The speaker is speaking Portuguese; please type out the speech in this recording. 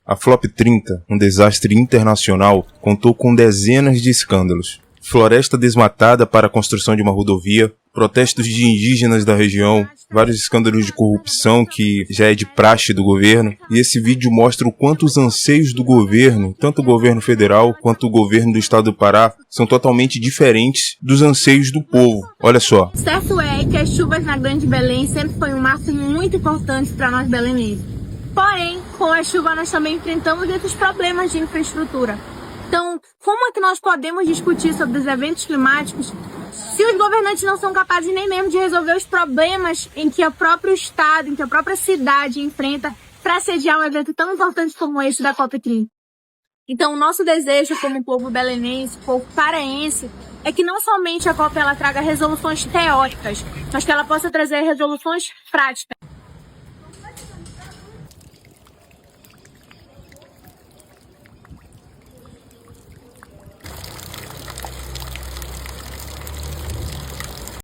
A Flop 30, um desastre internacional, contou com dezenas de escândalos. Floresta desmatada para a construção de uma rodovia, protestos de indígenas da região, vários escândalos de corrupção que já é de praxe do governo. E esse vídeo mostra o quanto os anseios do governo, tanto o governo federal quanto o governo do estado do Pará, são totalmente diferentes dos anseios do povo. Olha só. Certo é que as chuvas na Grande Belém sempre foi um marco muito importante para nós belenenses. Porém, com a chuva nós também enfrentamos outros problemas de infraestrutura. Então, como é que nós podemos discutir sobre os eventos climáticos se os governantes não são capazes nem mesmo de resolver os problemas em que o próprio estado, em que a própria cidade enfrenta para sediar um evento tão importante como esse da COP30? Então, o nosso desejo como povo belenense, povo paraense, é que não somente a COP ela traga resoluções teóricas, mas que ela possa trazer resoluções práticas.